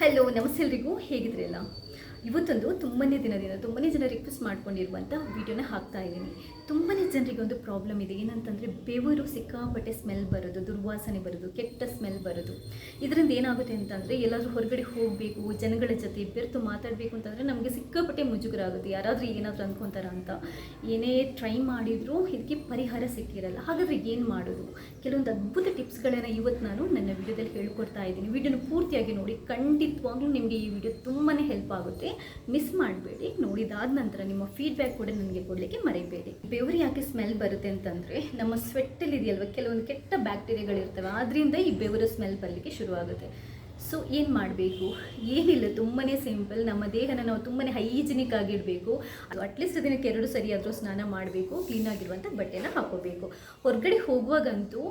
Hello ನಮಸ್ತೆ ಎಲ್ರಿಗೂ, ಹೇಗಿದ್ರಲ್ಲ? ಇವತ್ತೊಂದು ತುಂಬಾ ಜನ ರಿಕ್ವೆಸ್ಟ್ ಮಾಡ್ಕೊಂಡಿರುವಂಥ ವೀಡಿಯೋನ ಹಾಕ್ತಾ ಇದ್ದೀನಿ. ತುಂಬಾ ಜನರಿಗೆ ಒಂದು ಪ್ರಾಬ್ಲಮ್ ಇದೆ. ಏನಂತಂದರೆ ಬೆವರು ಸಿಕ್ಕಾಪಟ್ಟೆ ಸ್ಮೆಲ್ ಬರೋದು, ದುರ್ವಾಸನೆ ಬರೋದು, ಕೆಟ್ಟ ಸ್ಮೆಲ್ ಬರೋದು. ಇದರಿಂದ ಏನಾಗುತ್ತೆ ಅಂತಂದರೆ ಎಲ್ಲಾದರೂ ಹೊರಗಡೆ ಹೋಗಬೇಕು, ಜನಗಳ ಜೊತೆ ಬೆರೆತು ಮಾತಾಡಬೇಕು ಅಂತಂದರೆ ನಮಗೆ ಸಿಕ್ಕಾಪಟ್ಟೆ ಮುಜುಗರ ಆಗುತ್ತೆ. ಯಾರಾದರೂ ಏನಾದರೂ ಅಂದ್ಕೊತಾರ ಅಂತ ಏನೇ ಟ್ರೈ ಮಾಡಿದರೂ ಇದಕ್ಕೆ ಪರಿಹಾರ ಸಿಕ್ಕಿರಲ್ಲ. ಹಾಗಾದರೆ ಏನು ಮಾಡೋದು? ಕೆಲವೊಂದು ಅದ್ಭುತ ಟಿಪ್ಸ್ಗಳನ್ನು ಇವತ್ತು ನಾನು ನನ್ನ ವಿಡಿಯೋದಲ್ಲಿ ಹೇಳ್ಕೊಡ್ತಾ ಇದ್ದೀನಿ. ವಿಡಿಯೋನ ಪೂರ್ತಿಯಾಗಿ ನೋಡಿ, ಖಂಡಿತವಾಗ್ಲೂ ನಿಮಗೆ ಈ ವಿಡಿಯೋ ತುಂಬಾ ಹೆಲ್ಪ್ ಆಗುತ್ತೆ. ಮಿಸ್ ಮಾಡಬೇಡಿ. ನೋಡಿದಾದ ನಂತರ ನಿಮ್ಮ ಫೀಡ್ಬ್ಯಾಕ್ ಕೂಡ ನನಗೆ ಕೊಡಲಿಕ್ಕೆ ಮರಿಬೇಡಿ. ಬೆವರು ಯಾಕೆ ಸ್ಮೆಲ್ ಬರುತ್ತೆ ಅಂತಂದರೆ, ನಮ್ಮ ಸ್ವೆಟ್ಟಲ್ಲಿ ಇದೆಯಲ್ವ ಕೆಲವೊಂದು ಕೆಟ್ಟ ಬ್ಯಾಕ್ಟೀರಿಯಾಗಳಿರ್ತವೆ, ಆದ್ದರಿಂದ ಈ ಬೆವರು ಸ್ಮೆಲ್ ಬರಲಿಕ್ಕೆ ಶುರುವಾಗುತ್ತೆ. ಸೊ ಏನು ಮಾಡಬೇಕು? ಏನಿಲ್ಲ, ತುಂಬಾ ಸಿಂಪಲ್. ನಮ್ಮ ದೇಹನ ನಾವು ತುಂಬಾ ಹೈಜಿನಿಕ್ ಆಗಿಡಬೇಕು. ಅದು ಅಟ್ಲೀಸ್ಟ್ ದಿನಕ್ಕೆ 2 ಸರಿ ಆದರೂ ಸ್ನಾನ ಮಾಡಬೇಕು. ಕ್ಲೀನಾಗಿರುವಂಥ ಬಟ್ಟೆನ ಹಾಕೋಬೇಕು. ಹೊರಗಡೆ ಹೋಗುವಾಗಂತೂ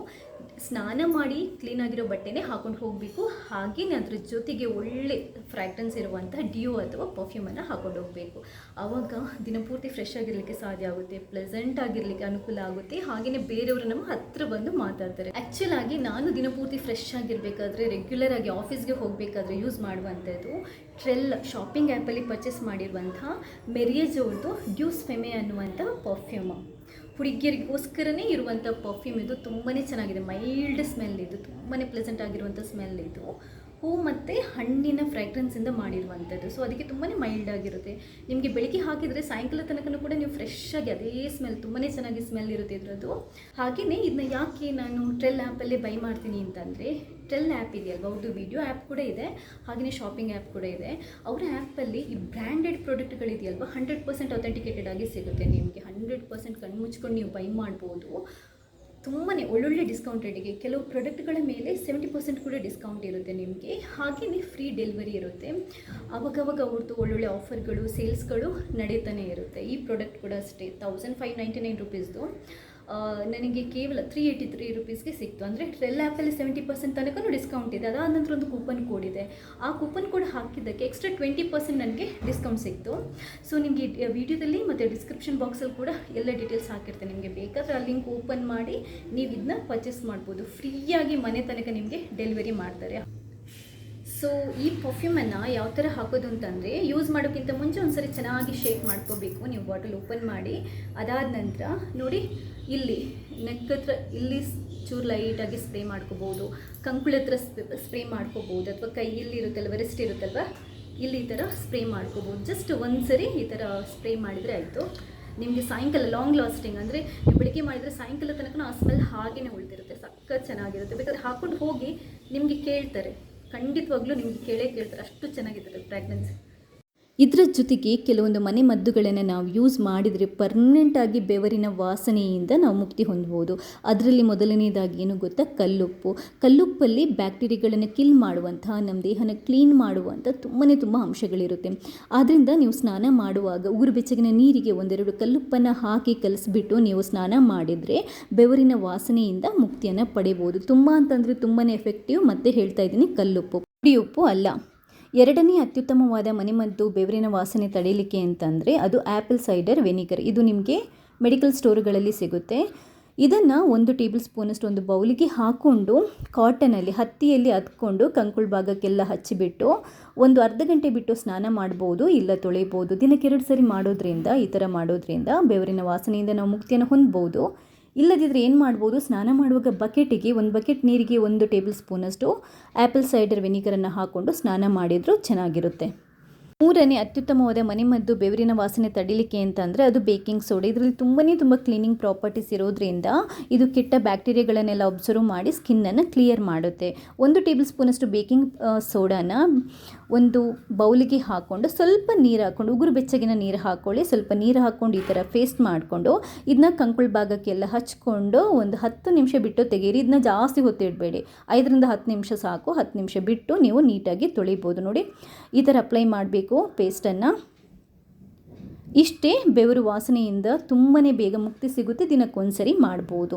ಸ್ನಾನ ಮಾಡಿ ಕ್ಲೀನಾಗಿರೋ ಬಟ್ಟೆನೇ ಹಾಕೊಂಡು ಹೋಗಬೇಕು. ಹಾಗೆಯೇ ಅದ್ರ ಜೊತೆಗೆ ಒಳ್ಳೆ ಫ್ರ್ಯಾಗ್ರೆನ್ಸ್ ಇರುವಂಥ ಡಿಯೋ ಅಥವಾ ಪರ್ಫ್ಯೂಮನ್ನು ಹಾಕೊಂಡು ಹೋಗಬೇಕು. ಆವಾಗ ದಿನಪೂರ್ತಿ ಫ್ರೆಶ್ ಆಗಿರಲಿಕ್ಕೆ ಸಾಧ್ಯ ಆಗುತ್ತೆ, ಪ್ಲೆಸೆಂಟ್ ಆಗಿರಲಿಕ್ಕೆ ಅನುಕೂಲ ಆಗುತ್ತೆ. ಹಾಗೆಯೇ ಬೇರೆಯವರು ನಮ್ಮ ಹತ್ರ ಬಂದು ಮಾತಾಡ್ತಾರೆ. ಆ್ಯಕ್ಚುಲ್ ಆಗಿ ನಾನು ದಿನಪೂರ್ತಿ ಫ್ರೆಶ್ ಆಗಿರಬೇಕಾದ್ರೆ, ರೆಗ್ಯುಲರ್ ಆಗಿ ಆಫೀಸ್ಗೆ ಹೋಗಬೇಕಾದ್ರೆ ಯೂಸ್ ಮಾಡುವಂಥದ್ದು ಟ್ರೆಲ್ ಶಾಪಿಂಗ್ ಆ್ಯಪಲ್ಲಿ ಪರ್ಚೇಸ್ ಮಾಡಿರುವಂಥ ಮೆರಿಯೇಜ್ ಅವ್ರದ್ದು ಡ್ಯೂಸ್ ಫೆಮೆ ಅನ್ನುವಂಥ ಪರ್ಫ್ಯೂಮ್. ಹುಡುಗಿಯರಿಗೋಸ್ಕರನೇ ಇರುವಂಥ ಪರ್ಫ್ಯೂಮ್ ಇದು. ತುಂಬಾ ಚೆನ್ನಾಗಿದೆ. ಮೈಲ್ಡ್ ಸ್ಮೆಲ್ ಇದು, ತುಂಬಾ ಪ್ಲೆಸೆಂಟ್ ಆಗಿರುವಂಥ ಸ್ಮೆಲ್ ಇದು. ಹೂ ಮತ್ತು ಹಣ್ಣಿನ ಫ್ರ್ಯಾಗ್ರೆನ್ಸಿಂದ ಮಾಡಿರುವಂಥದ್ದು. ಸೊ ಅದಕ್ಕೆ ತುಂಬಾ ಮೈಲ್ಡ್ ಆಗಿರುತ್ತೆ. ನಿಮಗೆ ಬೆಳಿಗ್ಗೆ ಹಾಕಿದರೆ ಸಾಯಂಕಾಲ ತನಕ ಕೂಡ ನೀವು ಫ್ರೆಶ್ ಆಗಿ ಅದೇ ಸ್ಮೆಲ್, ತುಂಬಾ ಚೆನ್ನಾಗಿ ಸ್ಮೆಲ್ ಇರುತ್ತೆ ಇದರದ್ದು. ಹಾಗೆಯೇ ಇದನ್ನ ಯಾಕೆ ನಾನು ಟ್ರೆಲ್ ಆ್ಯಪಲ್ಲೇ ಬೈ ಮಾಡ್ತೀನಿ ಅಂತಂದರೆ, ಟ್ರೆಲ್ ಆ್ಯಪ್ ಇದೆಯಲ್ವ, ಅವ್ರದ್ದು ವಿಡಿಯೋ ಆ್ಯಪ್ ಕೂಡ ಇದೆ, ಹಾಗೆಯೇ ಶಾಪಿಂಗ್ ಆ್ಯಪ್ ಕೂಡ ಇದೆ. ಅವರ ಆ್ಯಪಲ್ಲಿ ಈ ಬ್ರ್ಯಾಂಡೆಡ್ ಪ್ರಾಡಕ್ಟ್ಗಳಿದೆಯಲ್ವ 100% ಅಥೆಂಟಿಕೇಟೆಡ್ ಆಗಿ ಸಿಗುತ್ತೆ ನಿಮಗೆ. 100% ಕಣ್ಣು ಮುಚ್ಕೊಂಡು ನೀವು ಬೈ ಮಾಡ್ಬೋದು. ತುಂಬಾ ಒಳ್ಳೊಳ್ಳೆ ಡಿಸ್ಕೌಂಟ್ ರೇಟಿಗೆ. ಕೆಲವು ಪ್ರಾಡಕ್ಟ್ಗಳ ಮೇಲೆ 70% ಕೂಡ ಡಿಸ್ಕೌಂಟ್ ಇರುತ್ತೆ ನಿಮಗೆ. ಹಾಗೆಯೇ ಫ್ರೀ ಡೆಲಿವರಿ ಇರುತ್ತೆ. ಆವಾಗವಾಗ ಅವ್ರದ್ದು ಒಳ್ಳೊಳ್ಳೆ ಆಫರ್ಗಳು, ಸೇಲ್ಸ್ಗಳು ನಡೀತಾನೆ ಇರುತ್ತೆ. ಈ ಪ್ರಾಡಕ್ಟ್ ಕೂಡ ಅಷ್ಟೇ 1599 ರುಪೀಸ್ದು ನನಗೆ ಕೇವಲ 383 ರುಪೀಸ್ಗೆ ಸಿಕ್ತು. ಅಂದರೆ ಟ್ರೆಲ್ ಆ್ಯಪಲ್ಲಿ 70% ತನಕ ಡಿಸ್ಕೌಂಟ್ ಇದೆ. ಅದಾದ ನಂತರ ಒಂದು ಕೂಪನ್ ಕೋಡ್ ಇದೆ. ಆ ಕೂಪನ್ ಕೋಡ್ ಹಾಕಿದ್ದಕ್ಕೆ ಎಕ್ಸ್ಟ್ರಾ 20% ನನಗೆ ಡಿಸ್ಕೌಂಟ್ ಸಿಕ್ತು. ಸೊ ನಿಮಗೆ ವಿಡಿಯೋದಲ್ಲಿ ಮತ್ತು ಡಿಸ್ಕ್ರಿಪ್ಷನ್ ಬಾಕ್ಸಲ್ಲಿ ಕೂಡ ಎಲ್ಲ ಡೀಟೇಲ್ಸ್ ಹಾಕಿರ್ತೇನೆ. ನಿಮಗೆ ಬೇಕಾದರೆ ಆ ಲಿಂಕ್ ಓಪನ್ ಮಾಡಿ ನೀವು ಇದನ್ನ ಪರ್ಚೇಸ್ ಮಾಡ್ಬೋದು. ಫ್ರೀಯಾಗಿ ಮನೆ ತನಕ ನಿಮಗೆ ಡೆಲಿವರಿ ಮಾಡ್ತಾರೆ. ಸೊ ಈ ಪರ್ಫ್ಯೂಮನ್ನು ಯಾವ ಥರ ಹಾಕೋದು ಅಂತಂದರೆ, ಯೂಸ್ ಮಾಡೋಕ್ಕಿಂತ ಮುಂಚೆ ಒಂದ್ಸರಿ ಚೆನ್ನಾಗಿ ಶೇಕ್ ಮಾಡ್ಕೋಬೇಕು. ನೀವು ಬಾಟಲ್ ಓಪನ್ ಮಾಡಿ ಅದಾದ ನಂತರ ನೋಡಿ, ಇಲ್ಲಿ ನೆಕ್ ಹತ್ರ ಇಲ್ಲಿ ಚೂರು ಲೈಟಾಗಿ ಸ್ಪ್ರೇ ಮಾಡ್ಕೋಬೋದು, ಕಂಕುಳ ಹತ್ರ ಸ್ಪ್ರೇ ಮಾಡ್ಕೋಬೋದು, ಅಥವಾ ಕೈಯಲ್ಲಿ ಇರುತ್ತಲ್ವ, ರೆಸ್ಟ್ ಇರುತ್ತಲ್ವ, ಇಲ್ಲಿ ಈ ಥರ ಸ್ಪ್ರೇ ಮಾಡ್ಕೋಬೋದು. ಜಸ್ಟ್ ಒಂದ್ಸರಿ ಈ ಥರ ಸ್ಪ್ರೇ ಮಾಡಿದರೆ ಆಯಿತು. ನಿಮಗೆ ಸಾಯಂಕಾಲ ಲಾಂಗ್ ಲಾಸ್ಟಿಂಗ್, ಅಂದರೆ ನೀವು ಬೆಳಿಗ್ಗೆ ಮಾಡಿದರೆ ಸಾಯಂಕಾಲ ತನಕ ಆ ಸ್ಮೆಲ್ ಹಾಗೇ ಉಳಿದಿರುತ್ತೆ. ಸಖತ್ ಚೆನ್ನಾಗಿರುತ್ತೆ. ಬೇಕಾದ್ರೆ ಹಾಕ್ಕೊಂಡು ಹೋಗಿ, ನಿಮಗೆ ಕೇಳ್ತಾರೆ, ಖಂಡಿತವಾಗ್ಲೂ ನಿಮಗೆ ಕೇಳ್ತಾರೆ, ಅಷ್ಟು ಚೆನ್ನಾಗಿರುತ್ತೆ ಫ್ರ್ಯಾಗ್ರೆನ್ಸ್. ಇದರ ಜೊತೆಗೆ ಕೆಲವೊಂದು ಮನೆ ಮದ್ದುಗಳನ್ನು ನಾವು ಯೂಸ್ ಮಾಡಿದರೆ ಪರ್ಮನೆಂಟಾಗಿ ಬೆವರಿನ ವಾಸನೆಯಿಂದ ನಾವು ಮುಕ್ತಿ ಹೊಂದ್ಬೋದು. ಅದರಲ್ಲಿ ಮೊದಲನೇದಾಗಿ ಏನು ಗೊತ್ತಾ? ಕಲ್ಲುಪ್ಪು. ಕಲ್ಲುಪ್ಪಲ್ಲಿ ಬ್ಯಾಕ್ಟೀರಿಯಾಗಳನ್ನು ಕಿಲ್ ಮಾಡುವಂಥ, ನಮ್ಮ ದೇಹನ ಕ್ಲೀನ್ ಮಾಡುವಂಥ ತುಂಬ ಅಂಶಗಳಿರುತ್ತೆ. ಆದ್ದರಿಂದ ನೀವು ಸ್ನಾನ ಮಾಡುವಾಗ ಉಗುರು ಬೆಚ್ಚಗಿನ ನೀರಿಗೆ 1-2 ಕಲ್ಲುಪ್ಪನ್ನು ಹಾಕಿ ಕಲಿಸ್ಬಿಟ್ಟು ನೀವು ಸ್ನಾನ ಮಾಡಿದರೆ ಬೆವರಿನ ವಾಸನೆಯಿಂದ ಮುಕ್ತಿಯನ್ನು ಪಡೆಯಬಹುದು. ತುಂಬ ಅಂತಂದರೆ ತುಂಬಾ ಎಫೆಕ್ಟಿವ್. ಮತ್ತೆ ಹೇಳ್ತಾ ಇದ್ದೀನಿ, ಕಲ್ಲುಪ್ಪು, ಪುಡಿ ಉಪ್ಪು ಅಲ್ಲ. ಎರಡನೇ ಅತ್ಯುತ್ತಮವಾದ ಮನೆಮದ್ದು ಬೆವರಿನ ವಾಸನೆ ತಡೆಯಲಿಕ್ಕೆ ಅಂತಂದರೆ ಅದು ಆ್ಯಪಲ್ ಸೈಡರ್ ವೆನಿಗರ್. ಇದು ನಿಮಗೆ ಮೆಡಿಕಲ್ ಸ್ಟೋರ್ಗಳಲ್ಲಿ ಸಿಗುತ್ತೆ. ಇದನ್ನು 1 ಟೇಬಲ್ ಸ್ಪೂನಷ್ಟು ಒಂದು ಬೌಲಿಗೆ ಹಾಕ್ಕೊಂಡು ಕಾಟನಲ್ಲಿ, ಹತ್ತಿಯಲ್ಲಿ ಅದ್ಕೊಂಡು ಕಂಕುಳ ಭಾಗಕ್ಕೆಲ್ಲ ಹಚ್ಚಿಬಿಟ್ಟು ಒಂದು ಅರ್ಧ ಗಂಟೆ ಬಿಟ್ಟು ಸ್ನಾನ ಮಾಡ್ಬೋದು, ಇಲ್ಲ ತೊಳಿಬೋದು. ದಿನಕ್ಕೆ 2 ಸರಿ ಮಾಡೋದ್ರಿಂದ, ಈ ಥರ ಮಾಡೋದ್ರಿಂದ ಬೆವರಿನ ವಾಸನೆಯಿಂದ ನಾವು ಮುಕ್ತಿಯನ್ನು ಹೊಂದ್ಬೋದು. ಇಲ್ಲದಿದ್ದರೆ ಏನು ಮಾಡ್ಬೋದು, ಸ್ನಾನ ಮಾಡುವಾಗ ಬಕೆಟಿಗೆ 1 ಬಕೆಟ್ ನೀರಿಗೆ 1 ಟೇಬಲ್ ಸ್ಪೂನಷ್ಟು ಆ್ಯಪಲ್ ಸೈಡರ್ ವೆನಿಗರನ್ನು ಹಾಕ್ಕೊಂಡು ಸ್ನಾನ ಮಾಡಿದರೂ ಚೆನ್ನಾಗಿರುತ್ತೆ. ಮೂರನೇ ಅತ್ಯುತ್ತಮವಾದ ಮನೆಮದ್ದು ಬೆವರಿನ ವಾಸನೆ ತಡಿಲಿಕ್ಕೆ ಅಂತಂದರೆ ಅದು ಬೇಕಿಂಗ್ ಸೋಡಾ. ಇದರಲ್ಲಿ ತುಂಬ ಕ್ಲೀನಿಂಗ್ ಪ್ರಾಪರ್ಟೀಸ್ ಇರೋದ್ರಿಂದ ಇದು ಕೆಟ್ಟ ಬ್ಯಾಕ್ಟೀರಿಯಾಗಳನ್ನೆಲ್ಲ ಅಬ್ಸರ್ವ್ ಮಾಡಿ ಸ್ಕಿನ್ನನ್ನು ಕ್ಲಿಯರ್ ಮಾಡುತ್ತೆ. 1 ಟೇಬಲ್ ಸ್ಪೂನಷ್ಟು ಬೇಕಿಂಗ್ ಸೋಡಾನ ಒಂದು ಬೌಲಿಗೆ ಹಾಕ್ಕೊಂಡು ಸ್ವಲ್ಪ ನೀರು ಹಾಕ್ಕೊಂಡು, ಉಗುರು ಬೆಚ್ಚಗಿನ ನೀರು ಹಾಕ್ಕೊಳ್ಳಿ, ಸ್ವಲ್ಪ ನೀರು ಹಾಕ್ಕೊಂಡು ಈ ಥರ ಪೇಸ್ಟ್ ಮಾಡಿಕೊಂಡು ಇದನ್ನ ಕಂಕುಳ ಭಾಗಕ್ಕೆಲ್ಲ ಹಚ್ಕೊಂಡು ಒಂದು 10 ನಿಮಿಷ ಬಿಟ್ಟು ತೆಗೀರಿ. ಇದನ್ನ ಜಾಸ್ತಿ ಹೊತ್ತು ಇಡಬೇಡಿ, 5ರಿಂದ 10 ನಿಮಿಷ ಸಾಕು. 10 ನಿಮಿಷ ಬಿಟ್ಟು ನೀವು ನೀಟಾಗಿ ತೊಳಿಬೋದು. ನೋಡಿ, ಈ ಥರ ಅಪ್ಲೈ ಮಾಡಬೇಕು ಪೇಸ್ಟನ್ನು. ಇಷ್ಟೇ, ಬೆವರು ವಾಸನೆಯಿಂದ ತುಂಬಾ ಬೇಗ ಮುಕ್ತಿ ಸಿಗುತ್ತೆ. ದಿನಕ್ಕೊಂದ್ಸರಿ ಮಾಡ್ಬೋದು.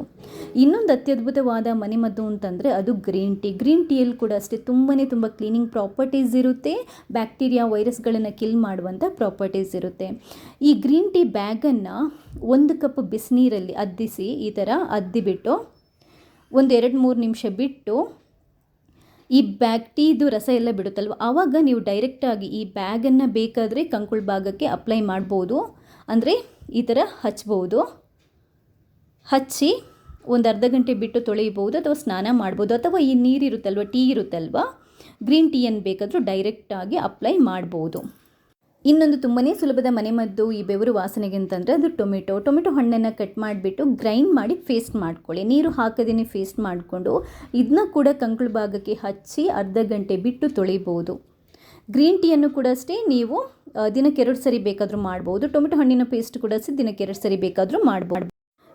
ಇನ್ನೊಂದು ಅತ್ಯದ್ಭುತವಾದ ಮನೆಮದ್ದು ಅಂತಂದರೆ ಅದು ಗ್ರೀನ್ ಟೀ. ಗ್ರೀನ್ ಟೀಯಲ್ಲಿ ಕೂಡ ಅಷ್ಟೇ ತುಂಬ ಕ್ಲೀನಿಂಗ್ ಪ್ರಾಪರ್ಟೀಸ್ ಇರುತ್ತೆ. ಬ್ಯಾಕ್ಟೀರಿಯಾ, ವೈರಸ್ಗಳನ್ನು ಕಿಲ್ ಮಾಡುವಂಥ ಪ್ರಾಪರ್ಟೀಸ್ ಇರುತ್ತೆ. ಈ ಗ್ರೀನ್ ಟೀ ಬ್ಯಾಗನ್ನು 1 ಕಪ್ ಬಿಸಿನೀರಲ್ಲಿ ಅದ್ದಿಸಿ, ಈ ಥರ ಅದ್ದಿಬಿಟ್ಟು ಒಂದು 2-3 ನಿಮಿಷ ಬಿಟ್ಟು ಈ ಟೀದು ರಸ ಎಲ್ಲ ಬಿಡುತ್ತಲ್ವ, ಆವಾಗ ನೀವು ಡೈರೆಕ್ಟಾಗಿ ಈ ಬ್ಯಾಗನ್ನು ಬೇಕಾದರೆ ಕಂಕುಳ ಭಾಗಕ್ಕೆ ಅಪ್ಲೈ ಮಾಡ್ಬೋದು. ಅಂದರೆ ಈ ಥರ ಹಚ್ಬೋದು. ಹಚ್ಚಿ ಒಂದು ಅರ್ಧ ಗಂಟೆ ಬಿಟ್ಟು ತೊಳೆಯಬಹುದು ಅಥವಾ ಸ್ನಾನ ಮಾಡ್ಬೋದು. ಅಥವಾ ಈ ನೀರಿರುತ್ತಲ್ವ, ಟೀ ಇರುತ್ತಲ್ವ, ಗ್ರೀನ್ ಟೀಯನ್ನು ಬೇಕಾದರೂ ಡೈರೆಕ್ಟಾಗಿ ಅಪ್ಲೈ ಮಾಡ್ಬೋದು. ಇನ್ನೊಂದು ತುಂಬಾ ಸುಲಭದ ಮನೆಮದ್ದು ಈ ಬೆವರು ವಾಸನೆಗೆ ಅಂತಂದರೆ ಅದು ಟೊಮೆಟೊ ಹಣ್ಣನ್ನು ಕಟ್ ಮಾಡಿಬಿಟ್ಟು ಗ್ರೈಂಡ್ ಮಾಡಿ ಪೇಸ್ಟ್ ಮಾಡ್ಕೊಳ್ಳಿ. ನೀರು ಹಾಕದೇ ಪೇಸ್ಟ್ ಮಾಡಿಕೊಂಡು ಇದನ್ನ ಕೂಡ ಕಂಕುಳ ಭಾಗಕ್ಕೆ ಹಚ್ಚಿ ಅರ್ಧ ಗಂಟೆ ಬಿಟ್ಟು ತೊಳಿಬೋದು. ಗ್ರೀನ್ ಟೀಯನ್ನು ಕೂಡ ಅಷ್ಟೇ ನೀವು ದಿನಕ್ಕೆ 2 ಸರಿ ಬೇಕಾದರೂ ಮಾಡ್ಬೋದು. ಟೊಮೆಟೊ ಹಣ್ಣಿನ ಪೇಸ್ಟ್ ಕೂಡ ಅಷ್ಟೇ ದಿನಕ್ಕೆ 2 ಸರಿ ಬೇಕಾದರೂ ಮಾಡ್ಬೋದು.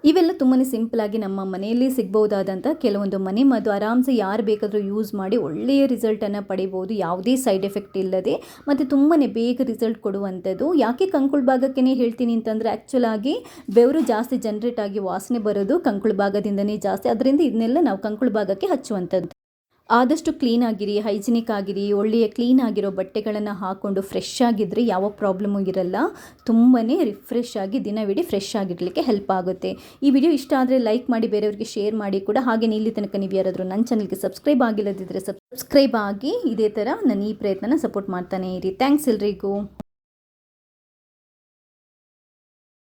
ಇವೆಲ್ಲ ತುಂಬಾ ಸಿಂಪಲಾಗಿ ನಮ್ಮ ಮನೆಯಲ್ಲಿ ಸಿಗ್ಬೋದಾದಂಥ ಕೆಲವೊಂದು ಮನೆಮದ್ದು. ಆರಾಮ್ಸೆ ಯಾರು ಬೇಕಾದರೂ ಯೂಸ್ ಮಾಡಿ ಒಳ್ಳೆಯ ರಿಸಲ್ಟನ್ನು ಪಡಿಬೋದು, ಯಾವುದೇ ಸೈಡ್ ಎಫೆಕ್ಟ್ ಇಲ್ಲದೆ ಮತ್ತು ತುಂಬಾ ಬೇಗ ರಿಸಲ್ಟ್ ಕೊಡುವಂಥದ್ದು. ಯಾಕೆ ಕಂಕುಳ ಭಾಗಕ್ಕೆ ಹೇಳ್ತೀನಿ ಅಂತಂದರೆ, ಆ್ಯಕ್ಚುಲಾಗಿ ಬೆವರು ಜಾಸ್ತಿ ಜನ್ರೇಟ್ ಆಗಿ ವಾಸನೆ ಬರೋದು ಕಂಕುಳ ಭಾಗದಿಂದನೇ ಜಾಸ್ತಿ. ಅದರಿಂದ ಇದನ್ನೆಲ್ಲ ನಾವು ಕಂಕುಳ ಭಾಗಕ್ಕೆ ಹಚ್ಚುವಂಥದ್ದು. ಆದಷ್ಟು ಕ್ಲೀನಾಗಿರಿ, ಹೈಜಿನಿಕ್ ಆಗಿರಿ, ಒಳ್ಳೆಯ ಕ್ಲೀನ್ ಆಗಿರೋ ಬಟ್ಟೆಗಳನ್ನು ಹಾಕ್ಕೊಂಡು ಫ್ರೆಶ್ ಆಗಿದ್ದರೆ ಯಾವ ಪ್ರಾಬ್ಲಮ್ಮು ಇರಲ್ಲ. ತುಂಬಾ ರಿಫ್ರೆಶ್ ಆಗಿ ದಿನವಿಡೀ ಫ್ರೆಶ್ ಆಗಿರಲಿಕ್ಕೆ ಹೆಲ್ಪ್ ಆಗುತ್ತೆ. ಈ ವಿಡಿಯೋ ಇಷ್ಟ ಆದರೆ ಲೈಕ್ ಮಾಡಿ, ಬೇರೆಯವರಿಗೆ ಶೇರ್ ಮಾಡಿ ಕೂಡ. ಹಾಗೆ ಇಲ್ಲಿ ತನಕ ನೀವು ಯಾರಾದರೂ ನನ್ನ ಚಾನಲ್ಗೆ ಸಬ್ಸ್ಕ್ರೈಬ್ ಆಗಿಲ್ಲದಿದ್ದರೆ ಸಬ್ಸ್ಕ್ರೈಬ್ ಆಗಿ ಇದೇ ಥರ ನನ್ನ ಈ ಪ್ರಯತ್ನನ ಸಪೋರ್ಟ್ ಮಾಡ್ತಾನೆ ಇರಿ. ಥ್ಯಾಂಕ್ಸ್ ಎಲ್ರಿಗೂ.